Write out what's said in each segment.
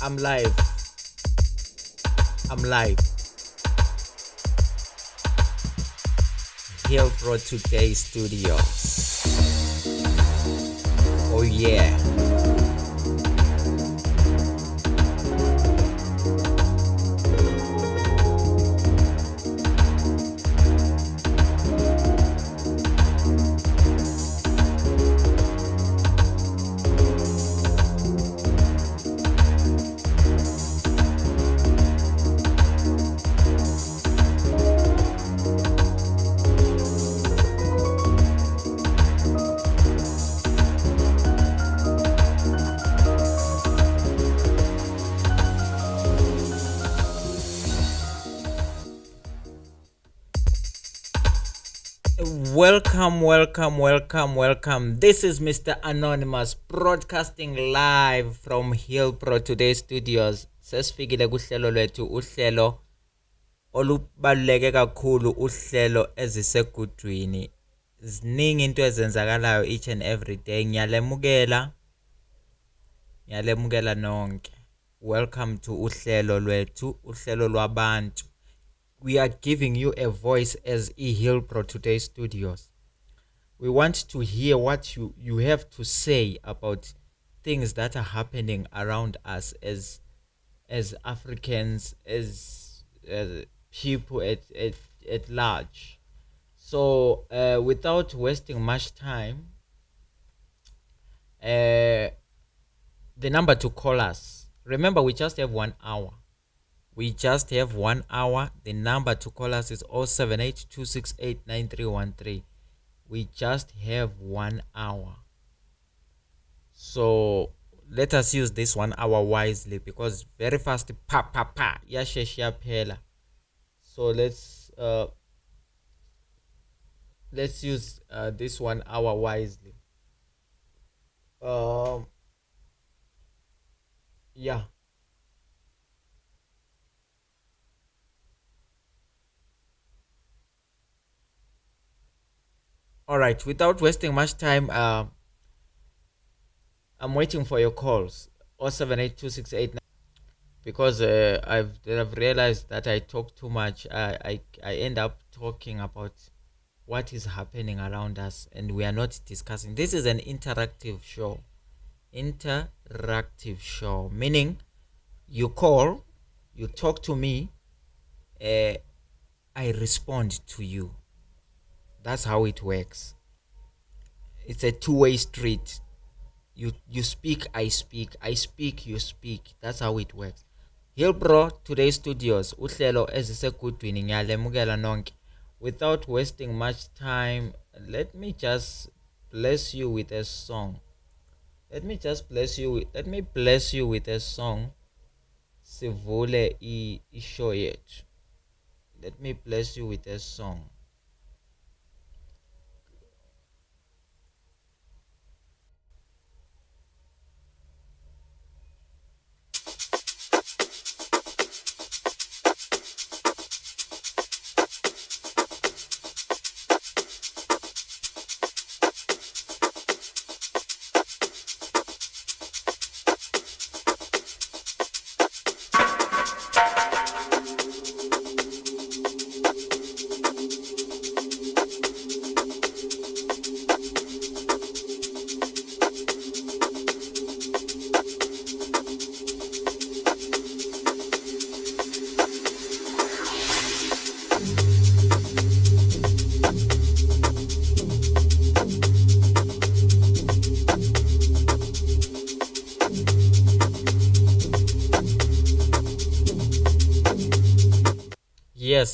I'm live. Here for today's studios. Oh yeah. Welcome. This is Mr. Anonymous broadcasting live from Hill Pro Today Studios. Sesifikile kuhlelo lwethu uhlelo olubaluleke kakhulu uhlelo Ezisegudwini. Ziningi into ezenzakalayo each and every day. Ngiyalemukela nonke. Welcome to uhlelo lwethu, uhlelo lwabantu. We are giving you a voice as Hill Pro Today Studios. We want to hear what you have to say about things that are happening around us as Africans, as people at large. So without wasting much time, the number to call us. Remember, we just have 1 hour. The number to call us is 078-268-9313. We just have 1 hour. So let us use this 1 hour wisely, because very fast yashesha phela. So let's use this 1 hour wisely. Yeah. All right, without wasting much time, I'm waiting for your calls. 078-268, because I've realized that I talk too much. I end up talking about what is happening around us, and we are not discussing. This is an interactive show. Meaning you call, you talk to me, I respond to you. That's how it works. It's a two-way street. You speak, I speak. I speak, you speak. That's how it works. Hilbro Today Studios. Uhlelo Ezisegudwini ngiyalemukela nonke. Without wasting much time, let me just bless you with a song. Let me bless you with a song. Sivule ishow yethu. Let me bless you with a song.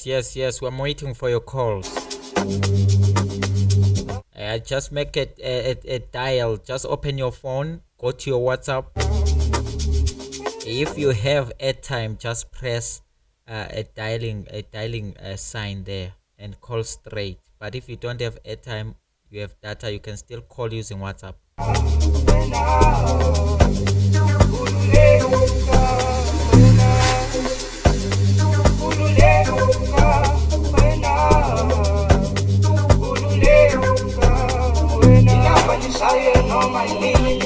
Yes. I'm waiting for your calls. Just make it a dial. Just open your phone, go to your WhatsApp. If you have airtime, just press a dialing sign there and call straight. But if you don't have airtime, you have data, you can still call using WhatsApp. Noma yini,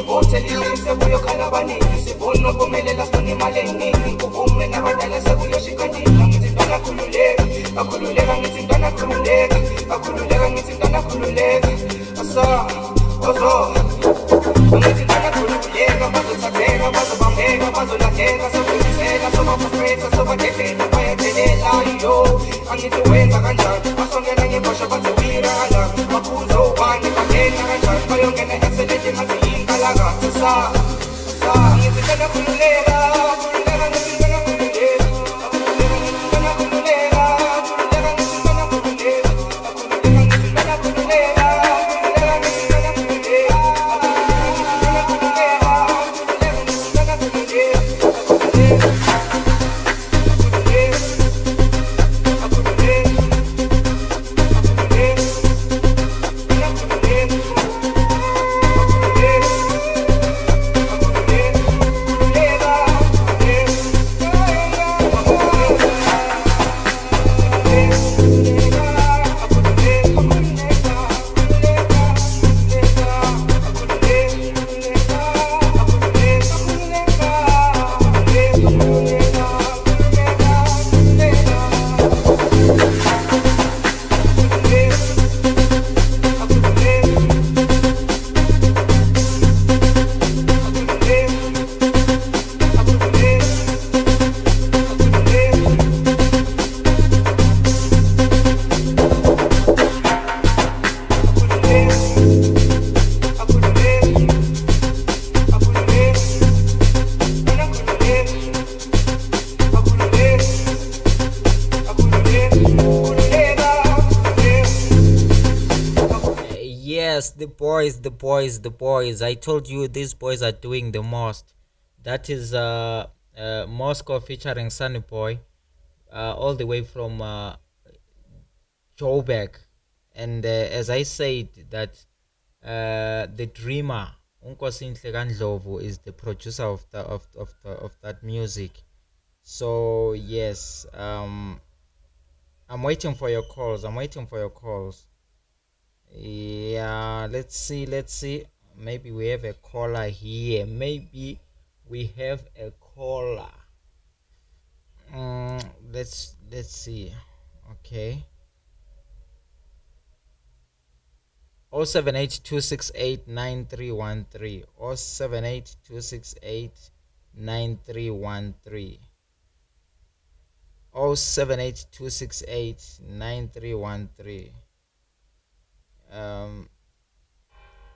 unophumelela sona imali eningi uvume nabadala sekuyoshikanina ngithi ntwana khululeka akhululeka ngithi ntwana khululeka akhululeka ngithi ntwana khululeka asa ozo ngithi ntwana khululeka bazothatheka bazobambeka bazolahleka sokulisela sobafresa sobadedela bayathelela yo angithi wenza kanjani basongela ngebosha bathi wirala bakhuza ubani bangena kanjani bayongena excellent ngathi yinkalakatha sa ngithi ntwana khululeka khululeka ngithi ntwana khululeka akhululeka ngithi ntwana khululeka khululeka ngithi ntwana khululeka akhululeka ngithi ntwana khululeka khululeka ngithi ntwana khululeka Yes, the boys. I told you these boys are doing the most. That is Moscow featuring Sunny Boy, all the way from Joburg. And as I said, that the dreamer Unkosinhle Kandlovu is the producer of that music. So yes, I'm waiting for your calls. Yeah, let's see. Maybe we have a caller here. Let's see. Okay. 078-268-9313. 078-268-9313. 078-268-9313.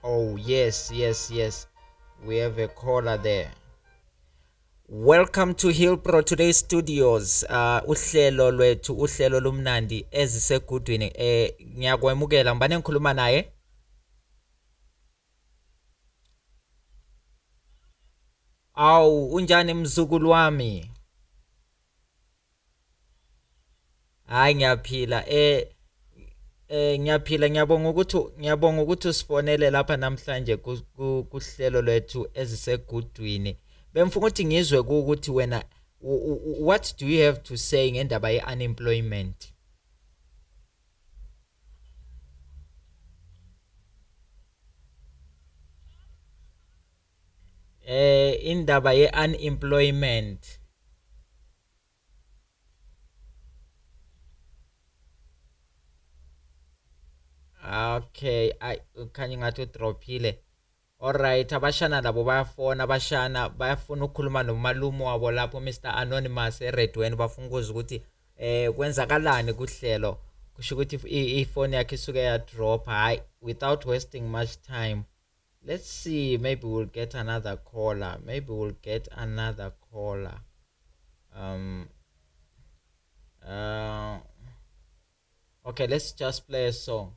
Oh yes, we have a caller there. Welcome to Hill Pro Today Studios. Uhlelo lwethu, uhlelo lumnandi Ezisegudwini. Ngiyakwemukela, ngibane ngikhuluma naye. Awu, unjani mzukulu wami? Hayi ngiyaphila. Ngiyaphila, ngiyabonga ukuthi usifonele lapha namhlanje kuhlelo lwethu Ezisegudwini. Bemfuna ukuthi ngizwe ukuthi wena what do you have to say ngendaba ye-unemployment? Indaba ye-unemployment. Okay, khanye ngathi udrophile. Alright, abashana labo bayafuna ukukhuluma nomalume wabo lapho Mr Anonymous eRedweni, bafuna ukuzwa ukuthi kwenzakalani kuhlelo. Kusho ukuthi ifone yakhe isuke ya drop. Hayi, without wasting much time, let's see, maybe we'll get another caller. Okay, let's just play a song.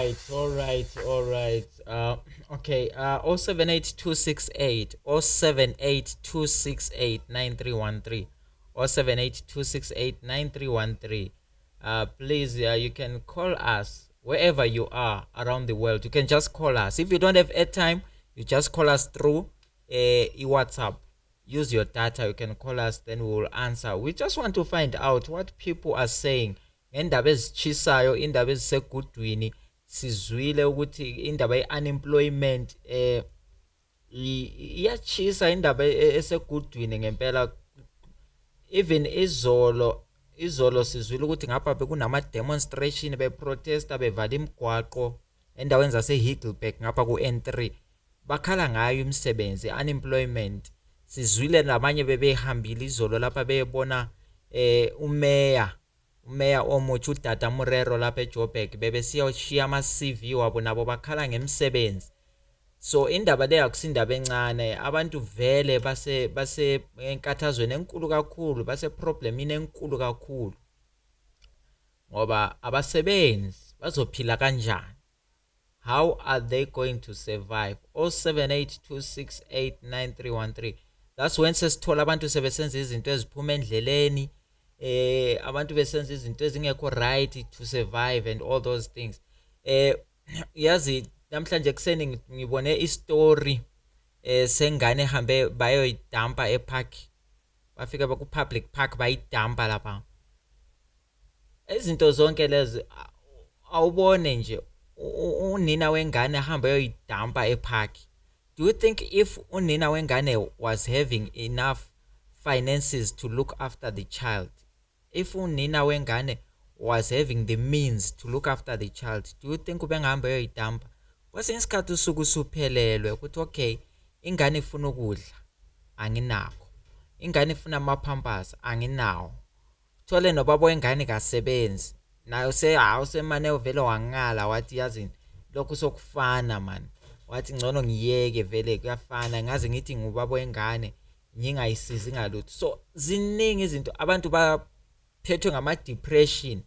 All right. Okay. 078268 0782689313 0782689313. Please, you can call us wherever you are around the world. You can just call us. If you don't have airtime, you just call us through WhatsApp. Use your data. You can call us, then we will answer. We just want to find out what people are saying ngendaba ezitshisayo, indaba ezisegudwini. Sizwile ukuthi indaba ye-unemployment iyachisa indaba esegudwini ngempela. Even izolo sizwile ukuthi ngapha bekunama-demonstration beprotesta bevala imigwaqo endaweni zase-Heidelberg ngapha ku-N3 bakhala ngayo imisebenzi, unemployment. Sizwile nabanye bebehambile izolo lapha beyebona umeya omutsha uDada Murero lapha eJoburg bebesiyoshiya ama-CV wabo nabo bakhala ngemisebenzi. So indaba le akusindaba encane, abantu vele base enkathazweni enkulu kakhulu, base problemini enkulu kakhulu ngoba abasebenzi bazophila kanjani. How are they going to survive? 0782689313. That's when sesithola abantu sebesenza izinto eziphuma endleleni, abantu besenza izinto ezingekho right to survive and all those things. Yazi namhlanje kuseni ngibone istory sengane ehambe bayoyidampa epark, bafika ku public park bayidampa lapha. Izinto zonke lezi awubone nje unina wengane ahamba yoyidampa epark. Do you think if unina wengane was having enough finances to look after the child, if unina wengane was having the means to look after the child, do you think ubengahamba yoyidampa? Kwesinye isikhathi usuku usuphelelwe ukuthi okay, ingane ifuna ukudla anginakho, ingane ifuna amaphampers anginawo, thole nobaba wengane kasebenzi nayo semane uvele wangala wathi yazini lokhu sokufana man, wathi ngcono ngiyeke vele kuyafana, ngaze ngithi ngubaba wengane ngingayisizi ngalutho. So ziningi izinto, abantu baphethwe ngama-depression,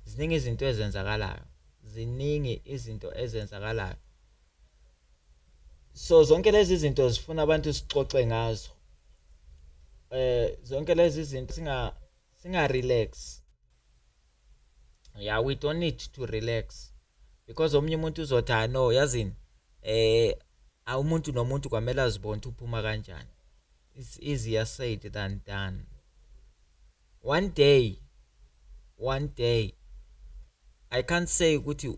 ziningi izinto ezenzakalayo. So zonke lezi zinto zifuna abantu sixoxe ngazo. Zonke lezi zinto singa relax. Yeah, we don't need to relax because omunye umuntu uzothi no yazini umuntu nomuntu kwamele azibone uphuma kanjani. It's easier said than done. One day I can't say ukuthi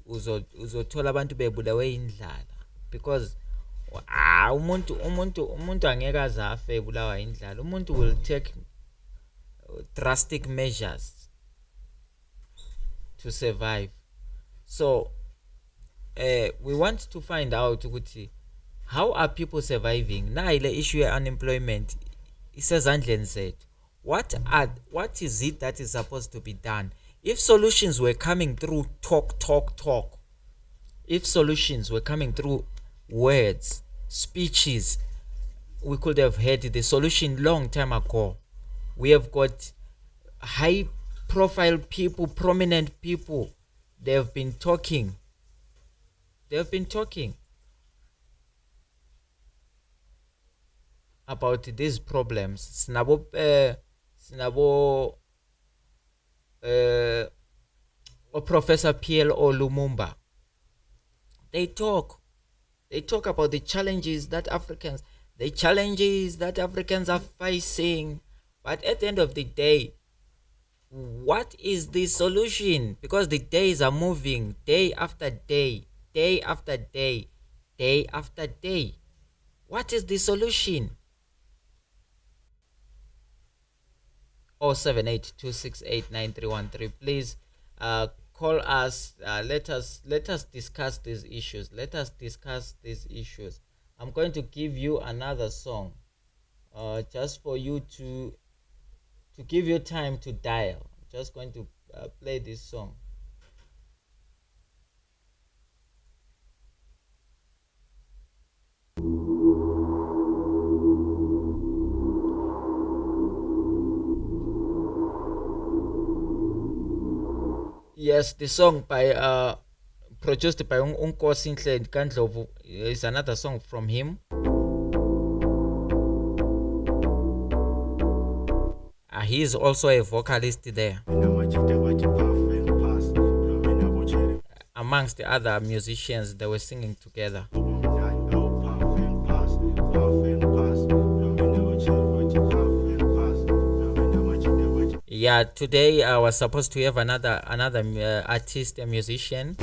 uzothola abantu bebulawe indlala because umuntu angeke azafe ebulawa indlala. Umuntu will take drastic measures to survive. So we want to find out ukuthi how are people surviving. Na ile issue ya unemployment isezandleni zethu. What is it that is supposed to be done? If solutions were coming through talk, if solutions were coming through words, speeches, we could have had the solution long time ago. We have got high profile people, prominent people. They have been talking about these problems. Sinabo Professor PLO Lumumba. They talk about the challenges that Africans are facing. But at the end of the day, what is the solution? Because the days are moving day after day. What is the solution? 0782689313. Please call us. Let us discuss these issues. I'm going to give you another song, just for you to give you time to dial. I'm just going to play this song. Yes, the song by produced by Unkosi Kandlovu. Is another song from him. He is also a vocalist there, amongst the other musicians. They were singing together. Yeah, today I was supposed to have another artist, a musician.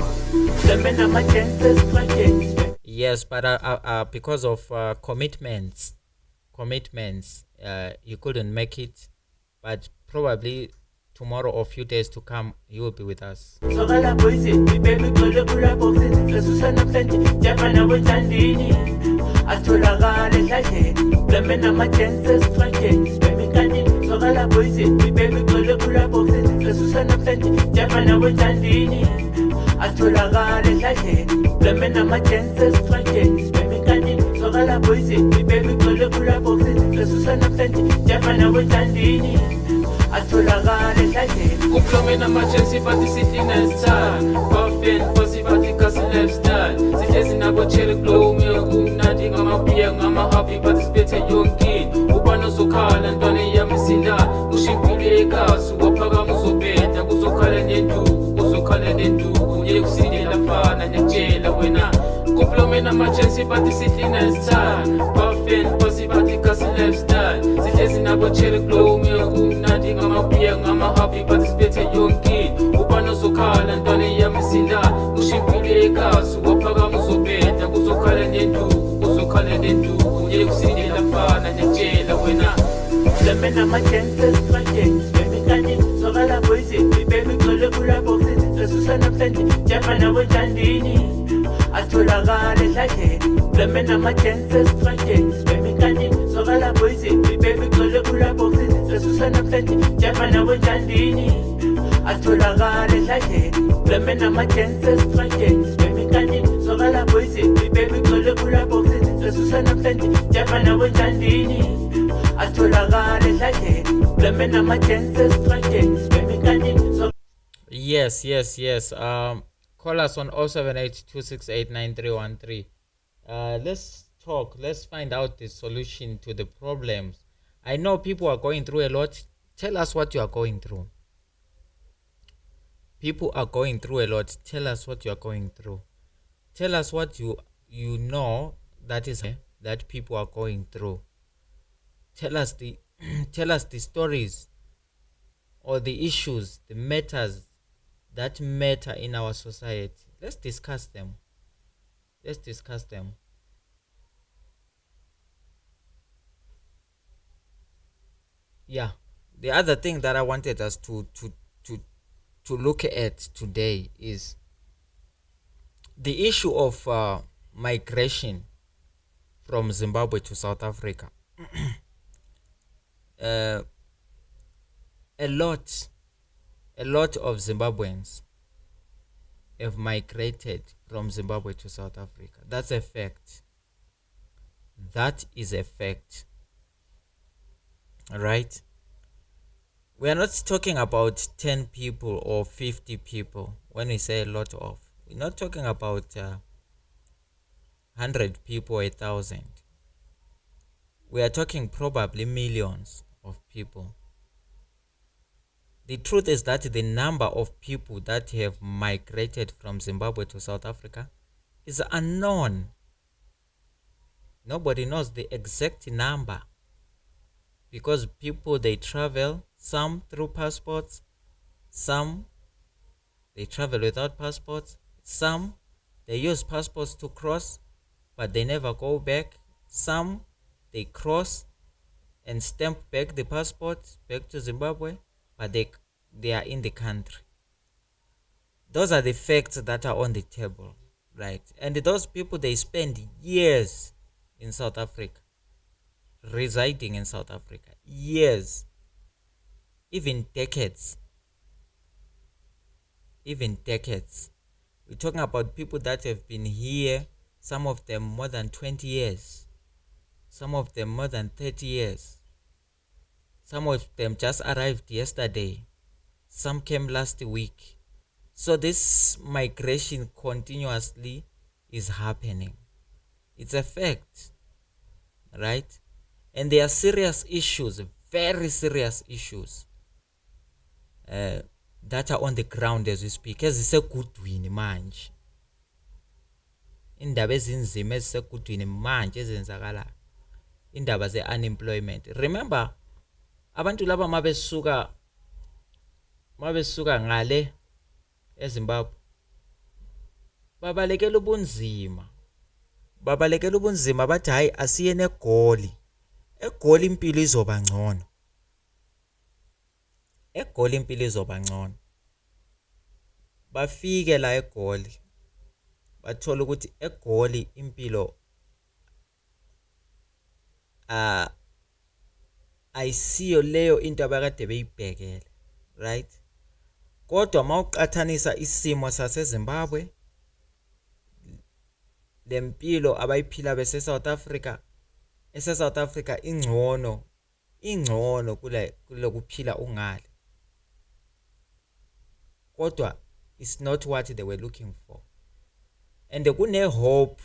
Yes, but because of commitments, he couldn't make it. But probably tomorrow or a few days to come, he will be with us. Kuplomena machensi pati sitina stan Buffin posi pati kasi lifestyle Sitezi nabo cherry glow Mio kumnati ngama pia ngama happy pati spete yonkin Upano sokala ndwane ya misila Ushimpile kasu wapaga muzobeta Kuzokale nendugu Nye kusidi la fana nyachela wena Kuplomena machensi pati sitina stan Buffin posi pati kasi lifestyle Sitezi nabo cherry glow Mio kumnati ngama pia ngama happy pati spete yonkin Upano sokala ndwane ya misila Ushimpile kasu wapaga muzobeta Kuzokale nendugu Nye kusidi la fana nyachela wena Lemena machensi Bemikani sokala boise Baby kole kula boxe Resusana plenty Jafana wejandini Atolagale hlake Lemena machensi Bemikani sokala boise Baby kole kula boxe Resusana plenty Jafana wejandini Atolagale hlake Lemena machensi Bemikani sokala boise Baby kole kula boxe Resusana plenty Jafana wejandini Yes. Call us on 078-268-9313. Let's talk. Let's find out the solution to the problems. I know people are going through a lot. Tell us what you are going through. People are going through a lot. Tell us what you are going through. Tell us what you know that people are going through. Tell us the stories or the issues, the matters that matter in our society. Let's discuss them. Yeah. The other thing that I wanted us to look at today is the issue of migration from Zimbabwe to South Africa. A lot of Zimbabweans have migrated from Zimbabwe to South Africa. That's a fact. That is a fact. All right? We are not talking about 10 people or 50 people when we say a lot of. We're not talking about 100 people or 1,000. We are talking probably millions of people. The truth is that the number of people that have migrated from Zimbabwe to South Africa is unknown. Nobody knows the exact number because people, they travel, some through passports, some they travel without passports, some they use passports to cross but they never go back, some they cross and stamp back the passport back to Zimbabwe, but they are in the country. Those are the facts that are on the table, right? And those people, they spend years in South Africa, residing in South Africa, years, even decades. We're talking about people that have been here, some of them more than 20 years, some of them more than 30 years. Some of them just arrived yesterday. Some came last week. So this migration continuously is happening. It's a fact, right? And there are serious issues, very serious issues that are on the ground as we speak. Ezisegudwini manje, indaba ezinzima ezisegudwini manje ezenzakalayo, indaba ze-unemployment. Remember, abantu laba mabesuka ngale eZimbabwe babalekela ubunzima bathi hayi asiye neGoli. eGoli impilo izoba ngcono. Bafike la eGoli bathola ukuthi eGoli impilo ayisiyo leyo into abakade beyibhekele, right? Kodwa mawuqathanisa isimo saseZimbabwe lempilo abayiphila bese South Africa, South Africa ingcono kulokuphila ungale. Kodwa it's not what they were looking for. And kune hope,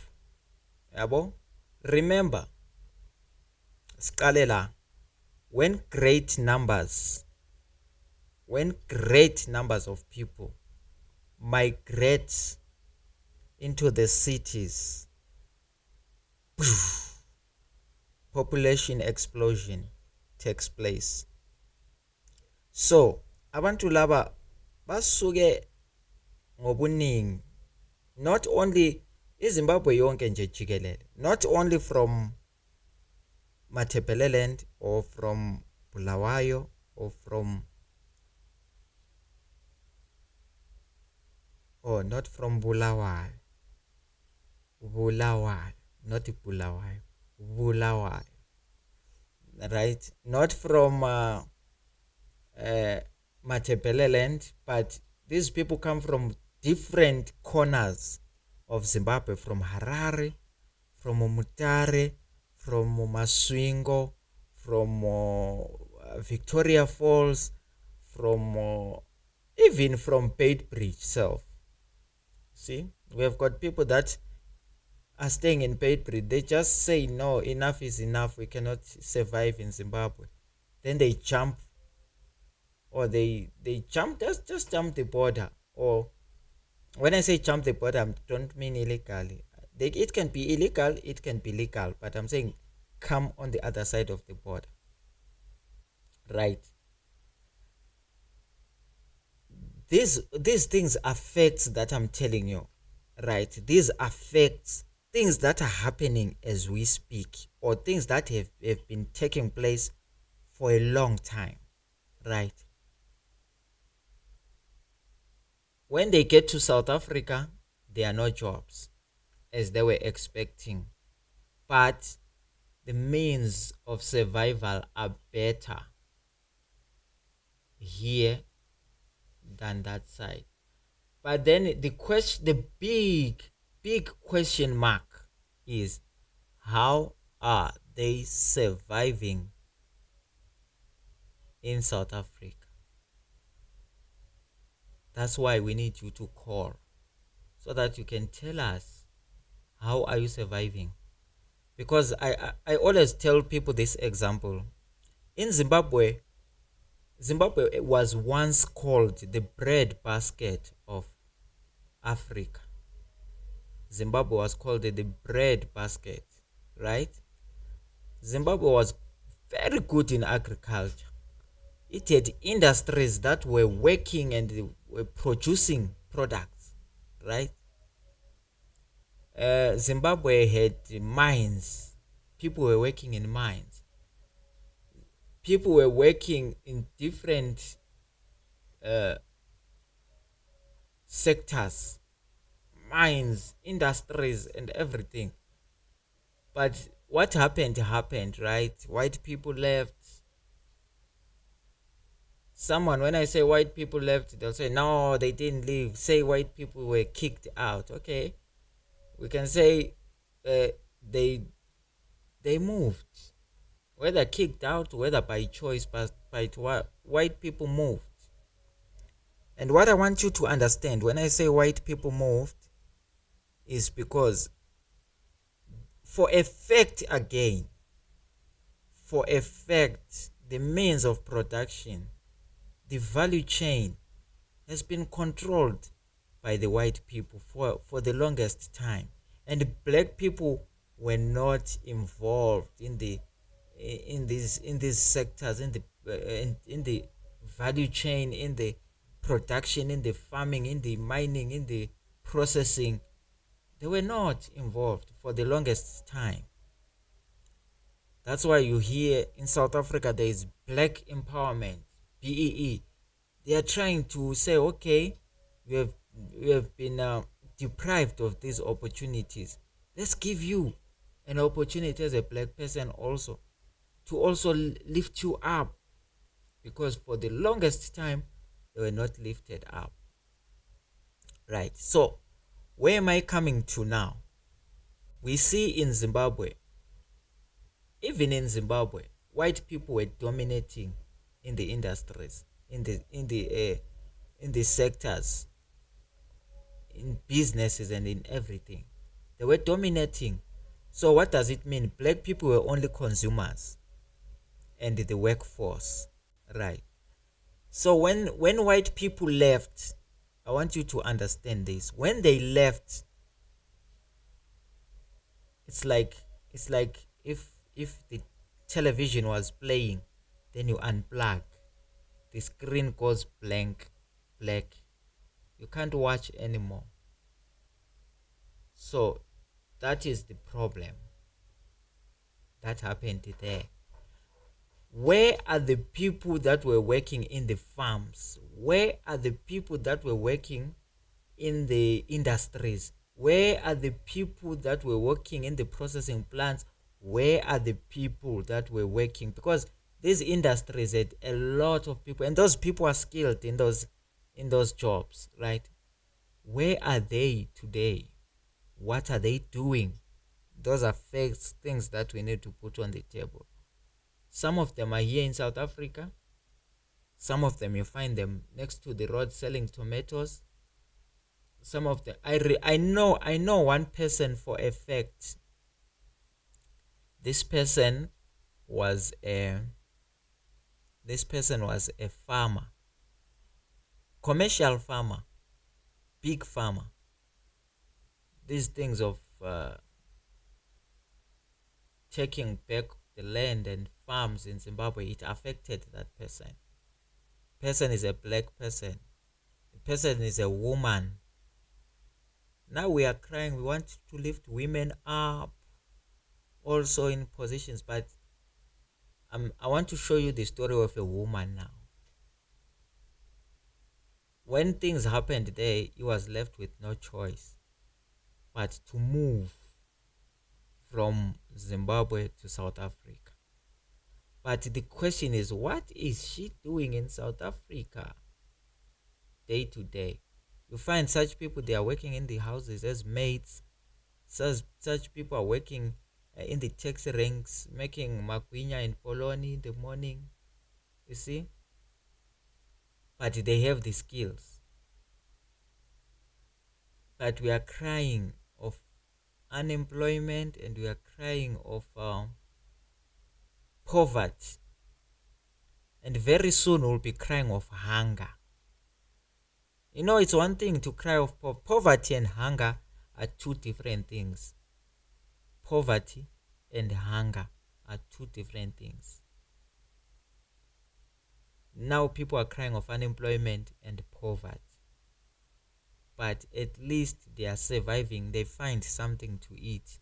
yabo? Remember, siqale la, when great numbers of people migrate into the cities, population explosion takes place. So abantu laba basuke ngobuningi, not only iZimbabwe yonke nje jikelele, not only from Matabeleland or from Bulawayo or from not from Bulawayo, not Bulawayo, right? Not from Matabeleland, but these people come from different corners of Zimbabwe, from Harare, from Mutare, from Masvingo, from Victoria Falls, from even from Beitbridge itself. See, we have got people that are staying in Beitbridge. They just say, no, enough is enough. We cannot survive in Zimbabwe. Then they jump, or they jump, just jump the border. Or when I say jump the border, I don't mean illegally. It can be illegal, it can be legal, but I'm saying come on the other side of the border, right? These things affect that I'm telling you, right? These affects things that are happening as we speak, or things that have been taking place for a long time, right? When they get to South Africa, there are no jobs as they were expecting, but the means of survival are better here than that side. But then the big question mark is, how are they surviving in South Africa? That's why we need you to call, so that you can tell us, how are you surviving? Because I always tell people this example. In Zimbabwe was once called the bread basket of Africa. Zimbabwe was called the bread basket, right? Zimbabwe was very good in agriculture. It had industries that were working and were producing products, right? Zimbabwe had mines. People were working in mines. People were working in different sectors, mines, industries, and everything. But what happened, right? White people left. Someone, when I say white people left, they'll say, no, they didn't leave. Say white people were kicked out. Okay. We can say they moved. Whether kicked out, whether by choice, but by white people moved. And what I want you to understand when I say white people moved is because, for a fact again, for a fact, the means of production, the value chain has been controlled by the white people for the longest time. And black people were not involved in these sectors, in the value chain, in the production, in the farming, in the mining, in the processing. They were not involved for the longest time. That's why you hear in South Africa there is black empowerment, BEE. They are trying to say, okay, we have been deprived of these opportunities. Let's give you an opportunity as a black person also to also lift you up, because for the longest time they were not lifted up. Right. So where am I coming to now? We see in Zimbabwe, even in Zimbabwe, white people were dominating in the industries, in the sectors, in businesses, and in everything. They were dominating. So what does it mean? Black people were only consumers and the workforce, right? So when white people left, I want you to understand this. When they left, it's like if the television was playing, then you unplug, the screen goes black, you can't watch anymore. So that is the problem that happened there. Where are the people that were working in the farms? Where are the people that were working in the industries? Where are the people that were working in the processing plants? Where are the people that were working? Because these industries had a lot of people, and those people are skilled in those jobs, right? Where are they today? What are they doing? Those are facts, things that we need to put on the table. Some of them are here in South Africa. Some of them you find them next to the road selling tomatoes. Some of them, I know one person for a fact. This person was a farmer, commercial farmer, big farmer. These things of taking back the land and farms in Zimbabwe, it affected that person. Person is a black person. The person is a woman. Now we are crying, we want to lift women up also in positions, but I want to show you the story of a woman now. When things happened there, he was left with no choice but to move from Zimbabwe to South Africa. But the question is, what is she doing in South Africa day to day? You find such people, they are working in the houses as maids. Such people are working in the taxi ranks, making magwinya and poloni in the morning. You see? But they have the skills. But we are crying of unemployment, and we are crying of poverty. And very soon we'll be crying of hunger. You know, it's one thing to cry of poverty and hunger are two different things. Poverty and hunger are two different things. Now people are crying of unemployment and poverty. But at least they are surviving. They find something to eat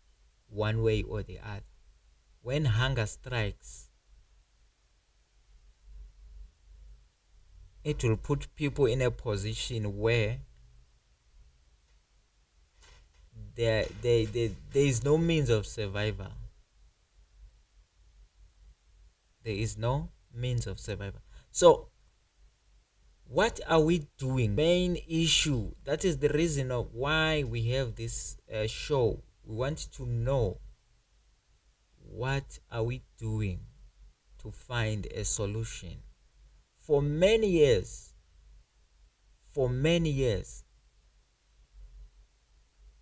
one way or the other. When hunger strikes, it will put people in a position where there is no means of survival. There is no means of survival. So what are we doing? Main issue, that is the reason of why we have this show. We want to know, what are we doing to find a solution? For many years, for many years,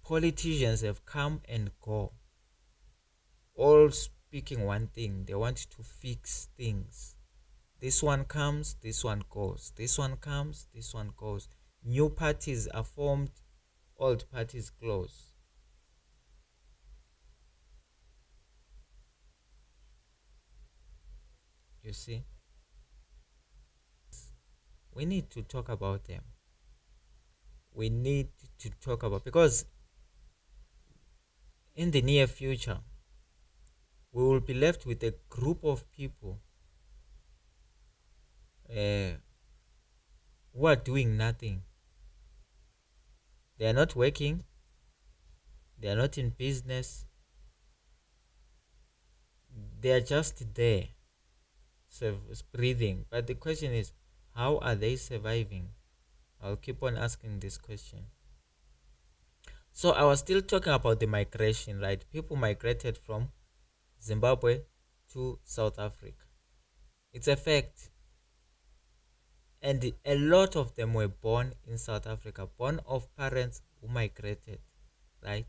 politicians have come and go, all speaking one thing. They want to fix things. This one comes, this one goes. This one comes, this one goes. New parties are formed, old parties close. You see? We need to talk about them. We need to talk about, because in the near future, we will be left with a group of people who are doing nothing. They are not working. They are not in business. They are just there, breathing. But the question is, how are they surviving? I'll keep on asking this question. So I was still talking about the migration, right? People migrated from Zimbabwe to South Africa. It's a fact. And a lot of them were born in South Africa, born of parents who migrated, right?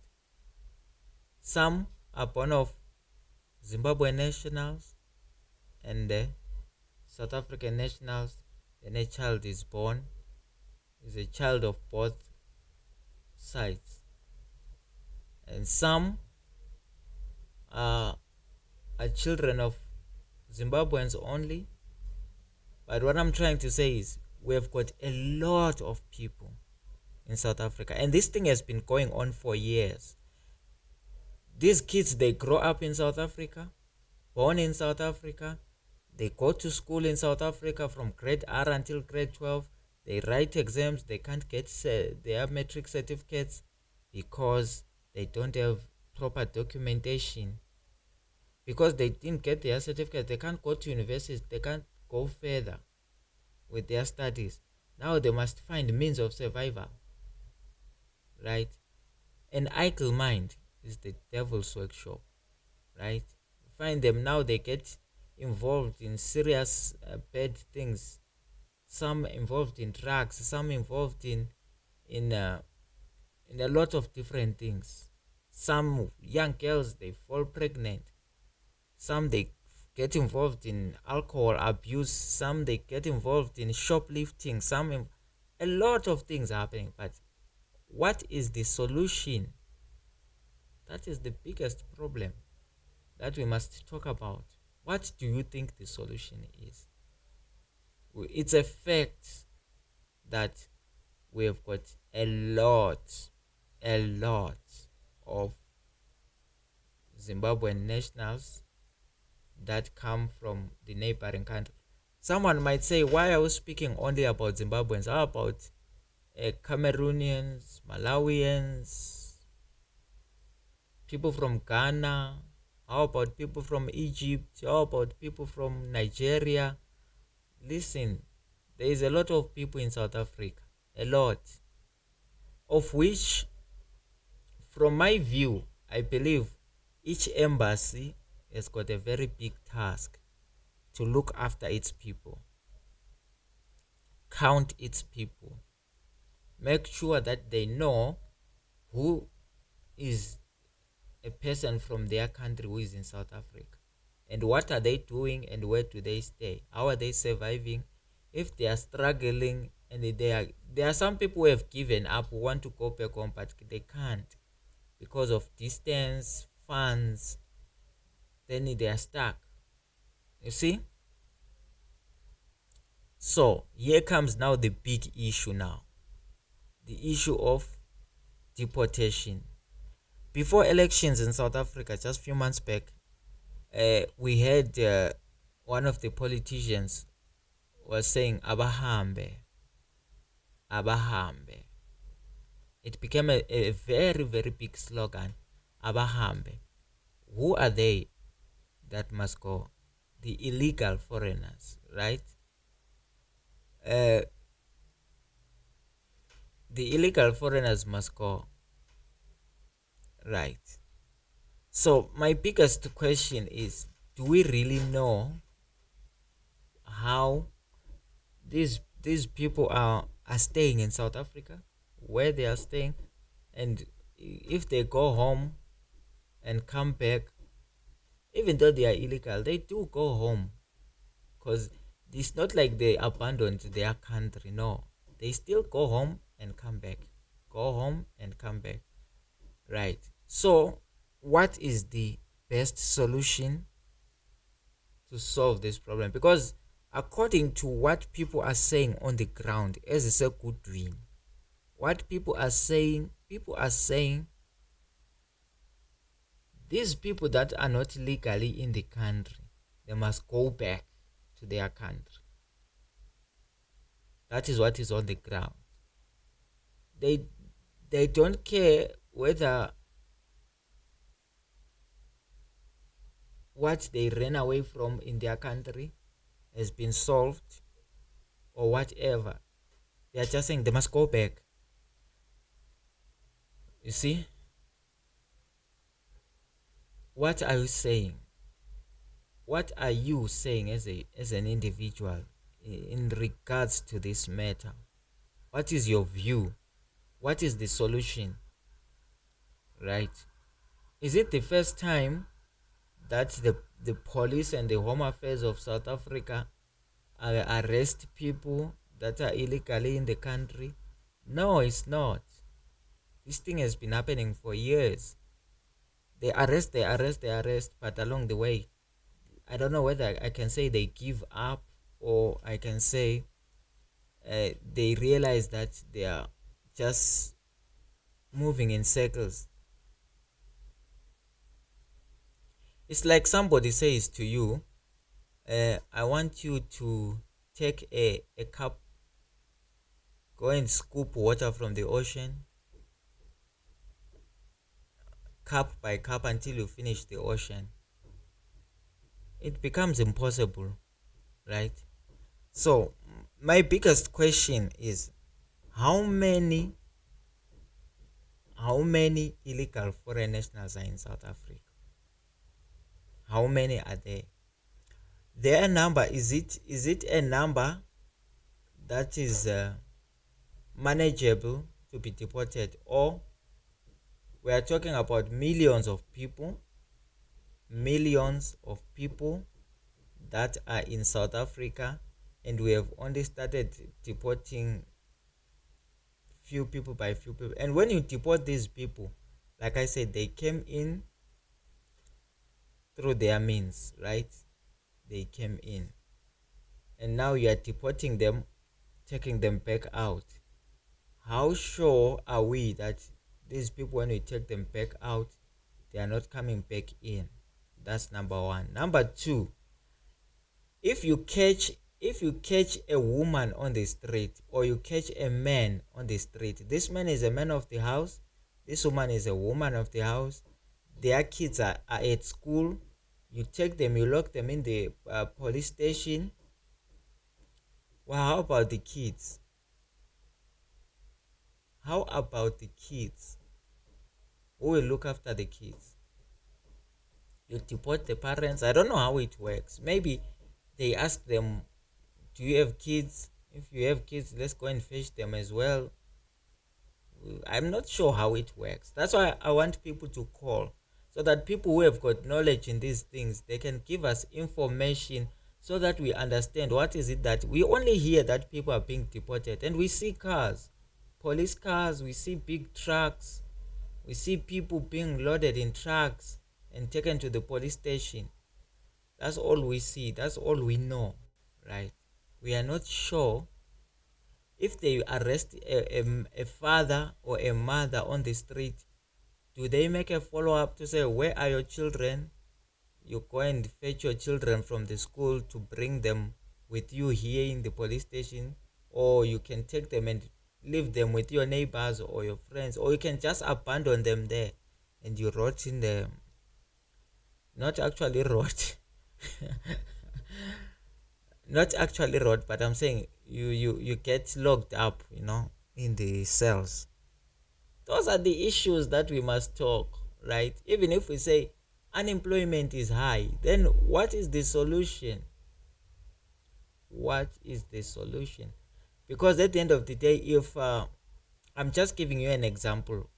Some are born of Zimbabwean nationals and South African nationals. Then a child is born, is a child of both sides. And some are children of Zimbabweans only. But what I'm trying to say is, we have got a lot of people in South Africa, and this thing has been going on for years. These kids, they grow up in South Africa, born in South Africa, they go to school in South Africa from grade R until grade 12. They write exams, they can't get their matric certificates because they don't have proper documentation. Because they didn't get their certificates, they can't go to universities, they can't go further with their studies. Now they must find means of survival, right? An idle mind is the devil's workshop, right? Find them now, they get involved in serious bad things. Some involved in drugs, some involved in a lot of different things. Some young girls, they fall pregnant. Some they get involved in alcohol abuse. Some they get involved in shoplifting. A lot of things are happening. But what is the solution? That is the biggest problem that we must talk about. What do you think the solution is? It's a fact that we have got a lot of Zimbabwean nationals that come from the neighboring country. Someone might say, why are we speaking only about Zimbabweans? How about Cameroonians, Malawians, people from Ghana? How about people from Egypt? How about people from Nigeria? Listen, there is a lot of people in South Africa, a lot, of which, from my view, I believe each embassy has got a very big task to look after its people, count its people, make sure that they know who is a person from their country who is in South Africa, and what are they doing and where do they stay, how are they surviving, if they are struggling. And there are some people who have given up, who want to go back home, but they can't because of distance, funds. Then they are stuck, you see. So here comes now the big issue now, the issue of deportation. Before elections in South Africa, just a few months back, we had one of the politicians was saying abahambe. It became a very, very big slogan, abahambe. Who are they that must go? The illegal foreigners, right? The illegal foreigners must go, right? So my biggest question is, do we really know how these people are are staying in South Africa, where they are staying, and if they go home and come back, even though they are illegal, they do go home, because it's not like they abandoned their country. No, they still go home and come back, go home and come back, right? So what is the best solution to solve this problem? Because according to what people are saying on the ground, Ezisegudwini, what people are saying these people that are not legally in the country, they must go back to their country. That is what is on the ground. They don't care whether what they ran away from in their country has been solved or whatever. They are just saying they must go back. You see? What are you saying? What are you saying as an individual in regards to this matter? What is your view? What is the solution? Right? Is it the first time that the police and the Home Affairs of South Africa arrest people that are illegally in the country? No, it's not. This thing has been happening for years. They arrest, but along the way, I don't know whether I can say they give up, or I can say they realize that they are just moving in circles. It's like somebody says to you, I want you to take a cup, go and scoop water from the ocean, cup by cup, until you finish the ocean. It becomes impossible, right? So my biggest question is, how many illegal foreign nationals are in South Africa? How many are there? Their number, is it a number that is manageable to be deported, or we are talking about millions of people that are in South Africa, and we have only started deporting few people by few people? And when you deport these people, like I said, they came in through their means, right? They came in, and now you are deporting them, taking them back out. How sure are we that these people, when we take them back out, they are not coming back in? That's number one. Number two, if you catch a woman on the street, or you catch a man on the street, this man is a man of the house, this woman is a woman of the house, their kids are at school, you take them, you lock them in the police station. Well, how about the kids? How about the kids? Who will look after the kids? You deport the parents. I don't know how it works. Maybe they ask them, do you have kids? If you have kids, let's go and fetch them as well. I'm not sure how it works. That's why I want people to call, so that people who have got knowledge in these things, they can give us information, so that we understand what is it that we only hear that people are being deported, and we see cars, police cars, we see big trucks, we see people being loaded in trucks and taken to the police station. That's all we see. That's all we know, right? We are not sure if they arrest a father or a mother on the street. Do they make a follow-up to say, where are your children? You go and fetch your children from the school to bring them with you here in the police station, or you can take them and leave them with your neighbors or your friends, or you can just abandon them there and you rot in them. Not actually rot. Not actually rot, but I'm saying you get locked up, in the cells. Those are the issues that we must talk, right? Even if we say unemployment is high, then what is the solution? What is the solution? Because at the end of the day, if I'm just giving you an example,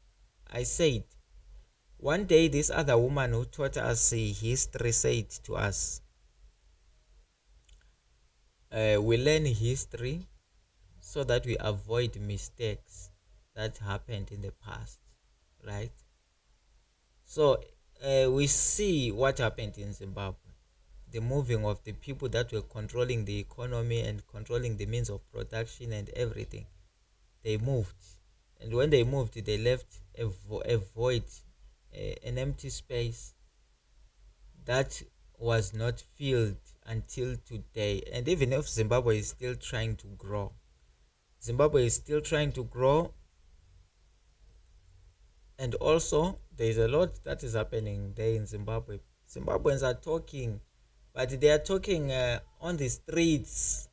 I said one day this other woman who taught us history said to us, we learn history so that we avoid mistakes that happened in the past, right? So we see what happened in Zimbabwe, the moving of the people that were controlling the economy and controlling the means of production and everything. They moved, and when they moved, they left a void, an empty space that was not filled until today. And even if Zimbabwe is still trying to grow, and also there is a lot that is happening there in Zimbabwe. Zimbabweans are talking, but they are talking on the streets.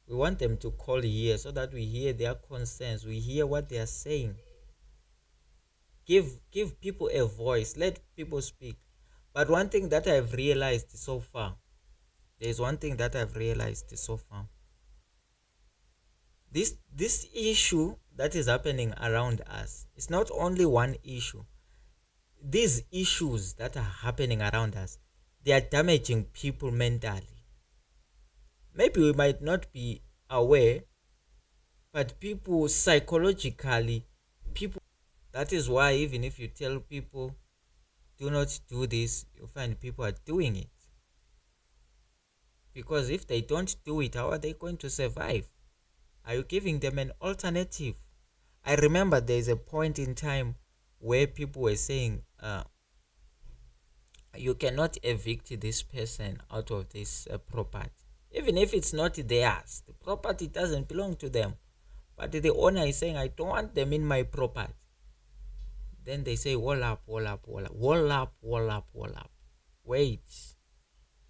We want them to call here so that we hear their concerns, we hear what they are saying. Give people a voice, let people speak. But one thing that I've realized so far, there's one thing that I've realized so far. This issue that is happening around us, it's not only one issue. These issues that are happening around us, they are damaging people mentally. Maybe we might not be aware, but people psychologically, people, that is why even if you tell people do not do this, you find people are doing it. Because if they don't do it, how are they going to survive? Are you giving them an alternative? I remember there's a point in time where people were saying, you cannot evict this person out of this property. Even if it's not theirs, the property doesn't belong to them. But the owner is saying, I don't want them in my property. Then they say, wall up. Wait.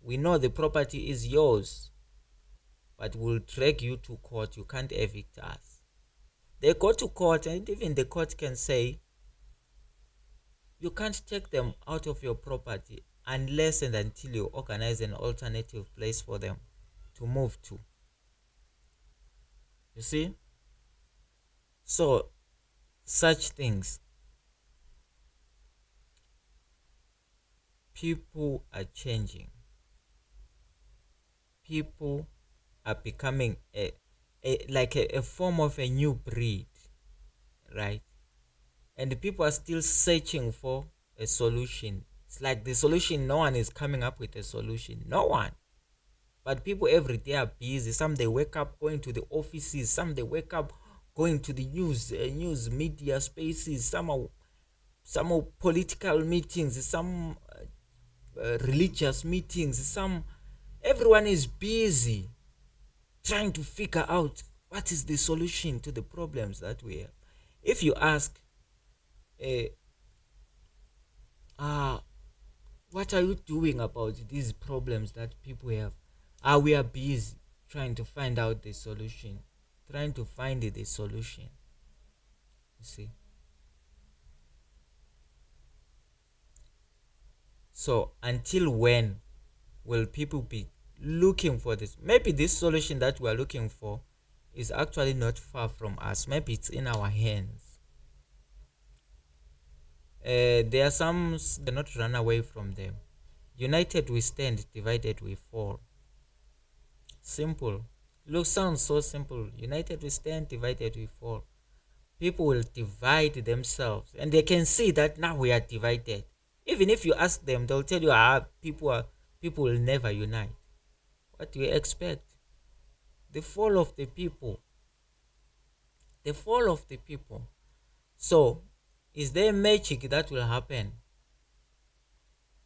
We know the property is yours, but we'll drag you to court. You can't evict us. They go to court, and even the court can say, you can't take them out of your property unless and until you organize an alternative place for them to move to. You see? So, such things. People are changing. People are becoming a form of a new breed, right? And people are still searching for a solution. It's like the solution, no one is coming up with a solution. No one. But people every day are busy. Some they wake up going to the offices. Some they wake up going to the news media spaces. Some are political meetings. Some religious meetings. Everyone is busy trying to figure out what is the solution to the problems that we have. If you ask, what are you doing about these problems that people have? We are busy trying to find out the solution, trying to find the solution. You see? So until when will people be looking for this? Maybe this solution that we are looking for is actually not far from us. Maybe it's in our hands. There are some that not run away from them. United we stand, divided we fall. Simple. Look, sounds so simple. United we stand, divided we fall. People will divide themselves, and they can see that now we are divided. Even if you ask them, they'll tell you, people will never unite. What do you expect? The fall of the people. The fall of the people. So, is there magic that will happen?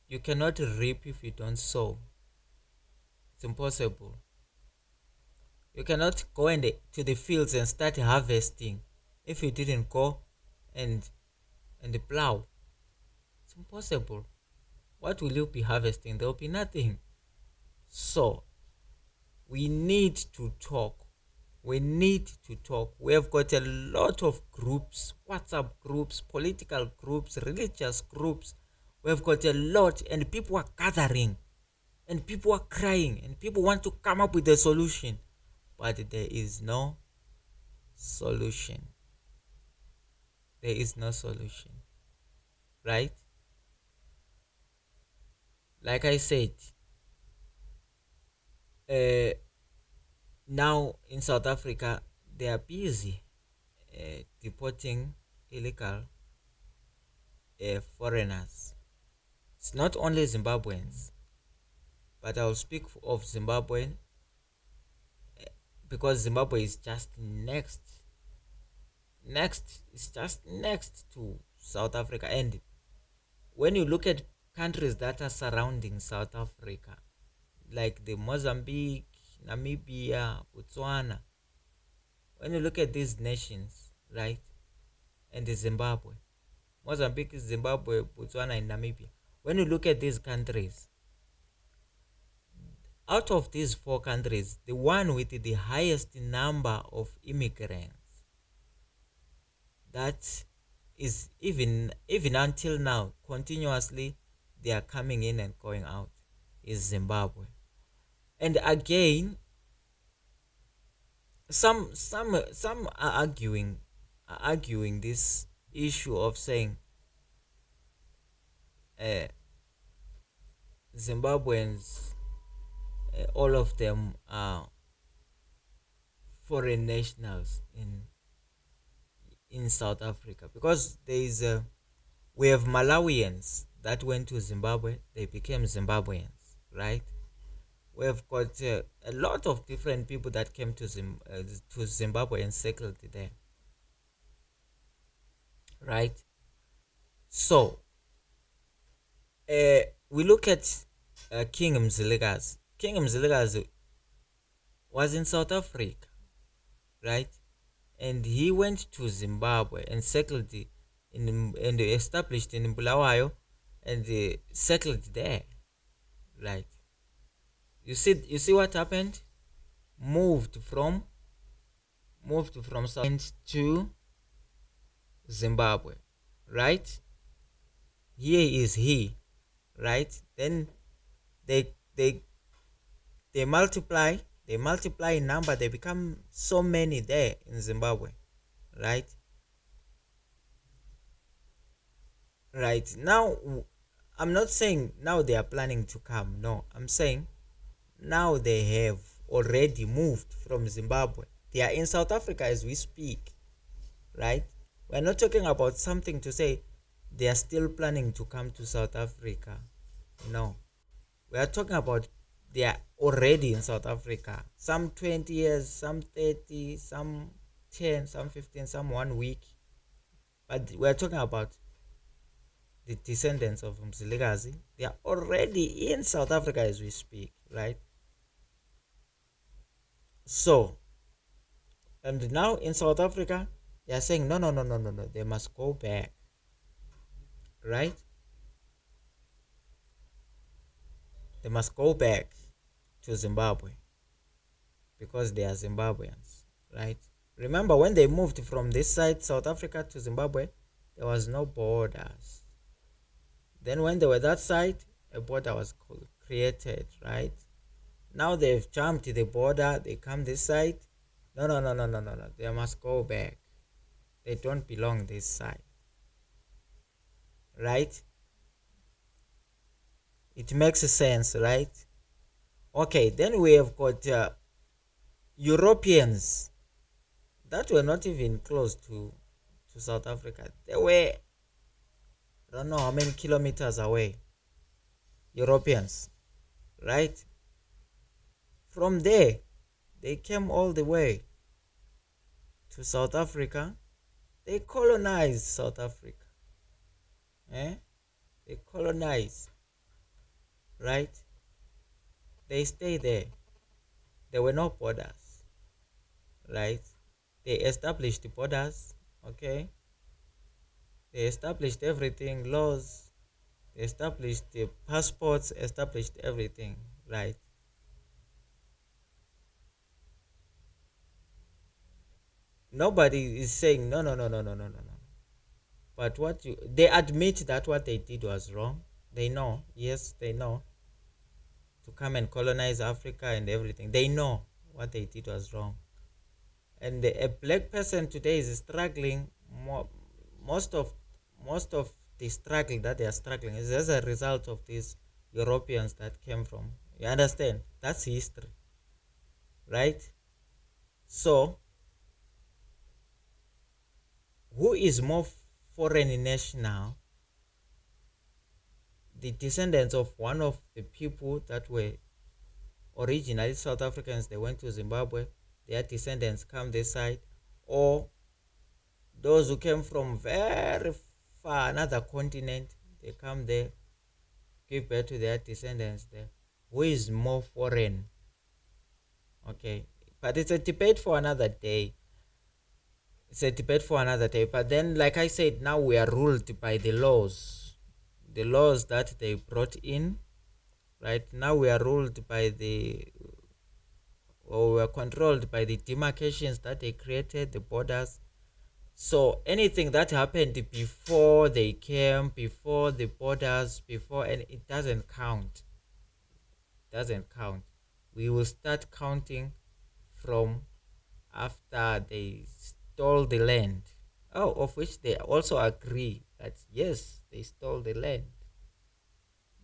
You cannot reap if you don't sow. It's impossible. You cannot go to the fields and start harvesting if you didn't go and plow. It's impossible. What will you be harvesting? There will be nothing. So, we need to talk. We have got a lot of groups, WhatsApp groups, political groups, religious groups. We have got a lot, and people are gathering, and people are crying, and people want to come up with a solution. but there is no solution. There is no solution, right? Like I said, now in South Africa, they are busy deporting illegal foreigners. It's not only Zimbabweans, but I'll speak of Zimbabwe because Zimbabwe is just next. It's just next to South Africa. And when you look at countries that are surrounding South Africa, like the Mozambique, Namibia, Botswana, when you look at these nations, right, and the Zimbabwe, Mozambique, Zimbabwe, Botswana, and Namibia, when you look at these countries, out of these four countries, the one with the highest number of immigrants, that is even until now, continuously, they are coming in and going out, is Zimbabwe. And again, some are arguing this issue of saying Zimbabweans, all of them are foreign nationals in South Africa, because we have Malawians that went to Zimbabwe, they became Zimbabweans, right? We have got a lot of different people that came to Zimbabwe and settled there, right? So we look at King Mzilikazi. King Mzilikazi was in South Africa, right? And he went to Zimbabwe and settled and established in Bulawayo and settled there, right? You see what happened? Moved from South to Zimbabwe, right? Here is he, right? Then they multiply in number, they become so many there in Zimbabwe, right? Right now, I'm not saying now they are planning to come. No, I'm saying now they have already moved from Zimbabwe. They are in South Africa as we speak, right? We're not talking about something to say they are still planning to come to South Africa. No, we are talking about they are already in South Africa. Some 20 years, some 30, some 10, some 15, some 1 week. But we are talking about the descendants of Mzilikazi. They are already in South Africa as we speak, right? So, and now in South Africa, they are saying, no, they must go back, right? They must go back to Zimbabwe because they are Zimbabweans, right? Remember, when they moved from this side, South Africa, to Zimbabwe, there was no borders. Then when they were that side, a border was created, right? Now they've jumped the border, they come this side. No. They must go back. They don't belong this side, right? It makes sense, right? Okay, then we have got Europeans that were not even close to South Africa. They were, I don't know how many kilometers away. Europeans, right? From there, they came all the way to South Africa. They colonized South Africa. They colonized, right? They stay there. There were no borders, right? They established the borders, okay? They established everything, laws. They established the passports, established everything, right? Nobody is saying no. But they admit that what they did was wrong. They know, yes, they know, to come and colonize Africa and everything. They know, what they did was wrong. And a black person today is struggling. Most of most of the struggle that they are struggling is as a result of these Europeans that came from. You understand? That's history, right? So, who is more foreign national? The descendants of one of the people that were originally South Africans, they went to Zimbabwe, their descendants come this side, or those who came from very far, another continent, they come there, give birth to their descendants there. Who is more foreign? Okay, but it's a debate for another day. It's a debate for another day. But then, like I said, now we are ruled by the laws that they brought in. Right now we are ruled by we are controlled by the demarcations that they created, the borders. So anything that happened before they came, before the borders, and it doesn't count. We will start counting from after they stole the land. Oh, of which they also agree that yes, they stole the land.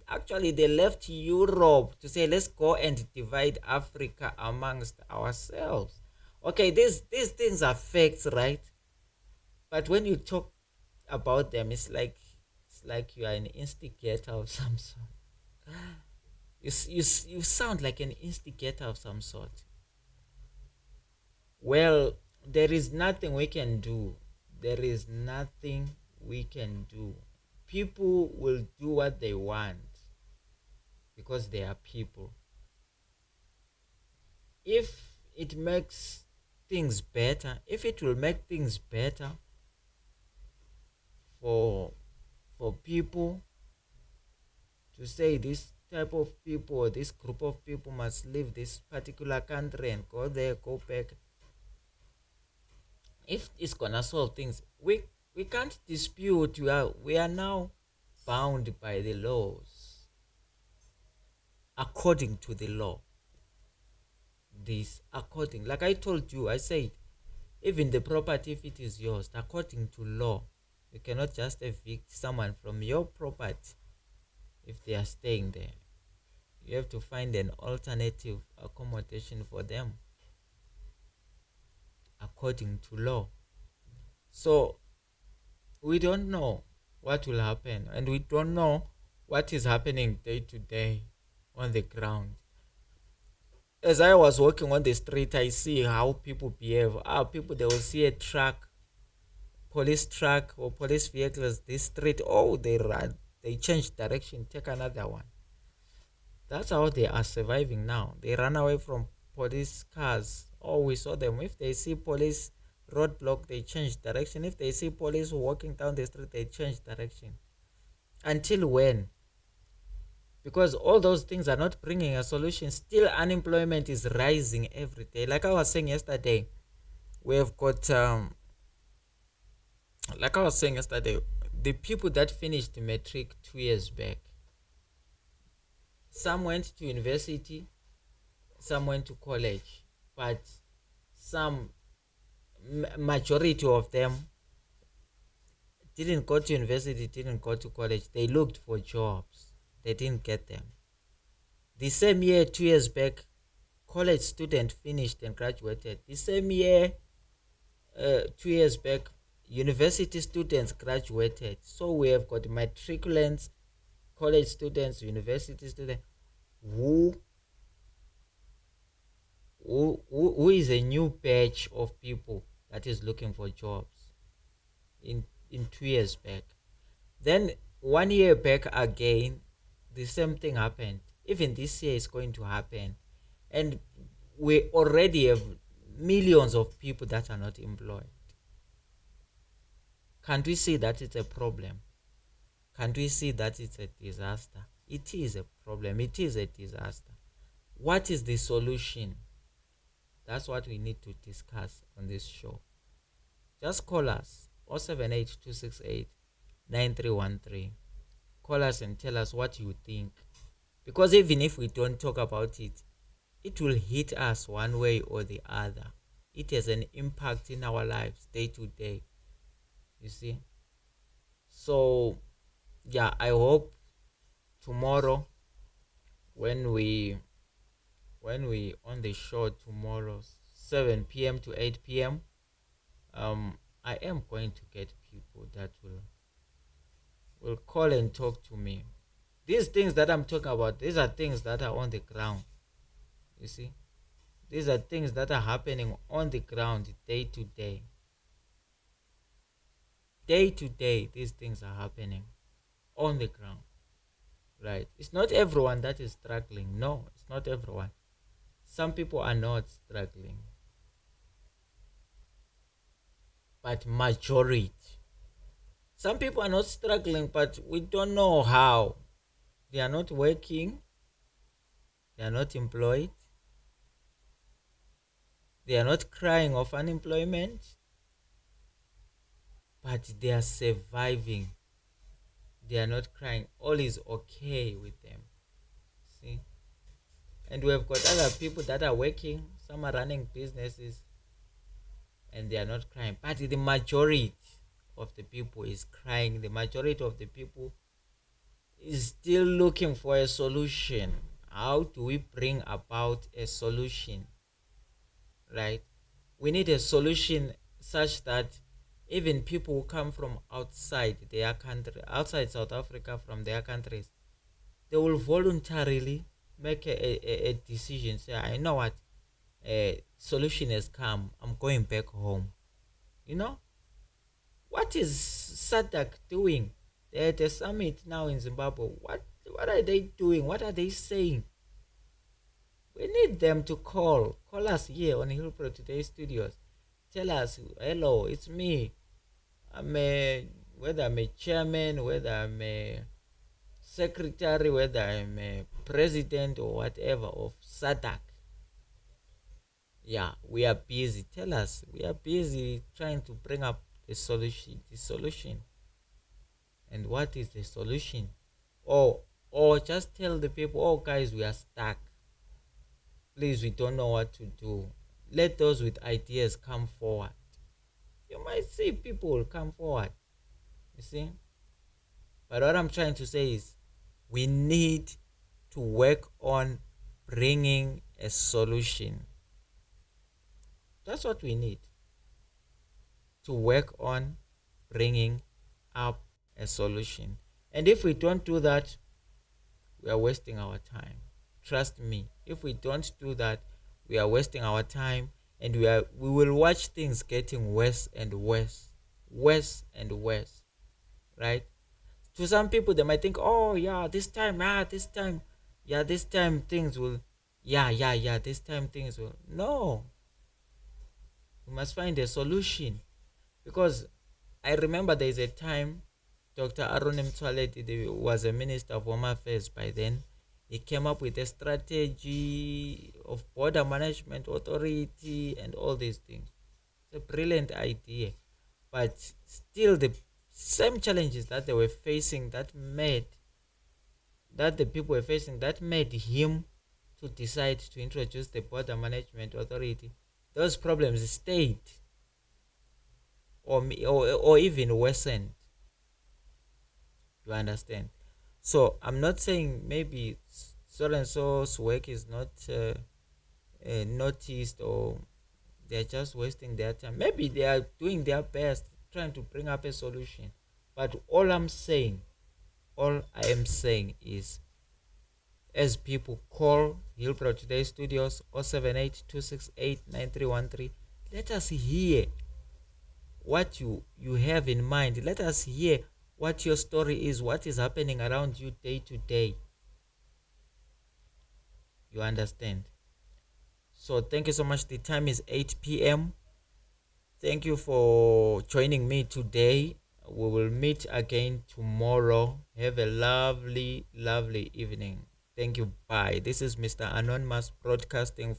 Actually, they left Europe to say, let's go and divide Africa amongst ourselves. Okay, these things are facts, right? But when you talk about them, it's like you are an instigator of some sort. You sound like an instigator of some sort. Well, there is nothing we can do. There is nothing we can do. People will do what they want because they are people. If it makes things better, if it will make things better for people to say this type of people or this group of people must leave this particular country and go there, go back, if it's gonna solve things, we can't dispute. We are now bound by the laws, according to the law. Like I told you, I said, even the property, if it is yours, according to law, you cannot just evict someone from your property if they are staying there. You have to find an alternative accommodation for them according to law. So we don't know what will happen, and we don't know what is happening day to day on the ground. As I was walking on the street, I see how people behave. People, they will see a truck, police truck or police vehicles this street. Oh, they run, they change direction, take another one. That's how they are surviving now. They run away from police cars. Oh, we saw them. If they see police roadblock, they change direction. If they see police walking down the street, they change direction. Until when? Because all those things are not bringing a solution. Still, unemployment is rising every day. Like I was saying yesterday, we have got, the people that finished matric 2 years back, some went to university, some went to college, but some majority of them didn't go to university, didn't go to college. They looked for jobs. They didn't get them. The same year, 2 years back, college student finished and graduated. The same year, 2 years back, university students graduated. So we have got matriculants, college students, university students, who is a new batch of people that is looking for jobs in 2 years back. Then 1 year back again, the same thing happened. Even this year is going to happen. And we already have millions of people that are not employed. Can't we see that it's a problem? Can't we see that it's a disaster? It is a problem. It is a disaster. What is the solution? That's what we need to discuss on this show. Just call us 078-268-9313. Call us and tell us what you think. Because even if we don't talk about it, it will hit us one way or the other. It has an impact in our lives day to day. You see? So yeah, I hope tomorrow when we on the show tomorrow 7 p.m. to 8 p.m. I am going to get people that will call and talk to me. These things that I'm talking about, these are things that are on the ground. You see? These are things that are happening on the ground day to day. Day to day, these things are happening on the ground. Right? It's not everyone that is struggling. No, it's not everyone. Some people are not struggling. But majority. Some people are not struggling, but we don't know how. They are not working. They are not employed. They are not crying of unemployment. But they are surviving. They are not crying. All is okay with them. See? And we have got other people that are working. Some are running businesses. And they are not crying. But the majority of the people is crying. The majority of the people is still looking for a solution. How do we bring about a solution? Right? We need a solution such that even people who come from outside their country, outside South Africa, from their countries, they will voluntarily make a decision. Say, I know what, a solution has come. I'm going back home. You know? What is SADC doing? They're at a summit now in Zimbabwe. What are they doing? What are they saying? We need them to call us here on Hillpro Today Studios. Tell us, hello, it's me. Whether I'm a chairman, whether I'm a secretary, whether I'm a president or whatever of SADC. Yeah, we are busy. Tell us, we are busy trying to bring up the solution. And what is the solution? Or just tell the people, oh guys, we are stuck. Please, we don't know what to do. Let those with ideas come forward. You might see people will come forward. You see? But what I'm trying to say is we need to work on bringing a solution. That's what we need. To work on bringing up a solution. And if we don't do that, we are wasting our time. Trust me, if we don't do that, we are wasting our time, and we will watch things getting worse and worse, right? To some people, they might think, oh yeah, this time things will, this time things will. No, we must find a solution, because I remember there is a time Dr. Aaron Mtwaledi was a minister of Home Affairs by then. He came up with a strategy of border management authority and all these things. It's a brilliant idea. But still the same challenges that they were facing that the people were facing that made him to decide to introduce the border management authority. Those problems stayed or even worsened. You understand? So I'm not saying maybe so and so's work is not noticed, or they're just wasting their time. Maybe they are doing their best trying to bring up a solution. But all I am saying is, as people call Hillbrow Today Studios 078-268-9313, let us hear what you have in mind. Let us hear what your story is, what is happening around you day to day. You understand? So thank you so much. The time is 8 p.m. Thank you for joining me today. We will meet again tomorrow. Have a lovely evening. Thank you. Bye. This is Mr. Anonymous broadcasting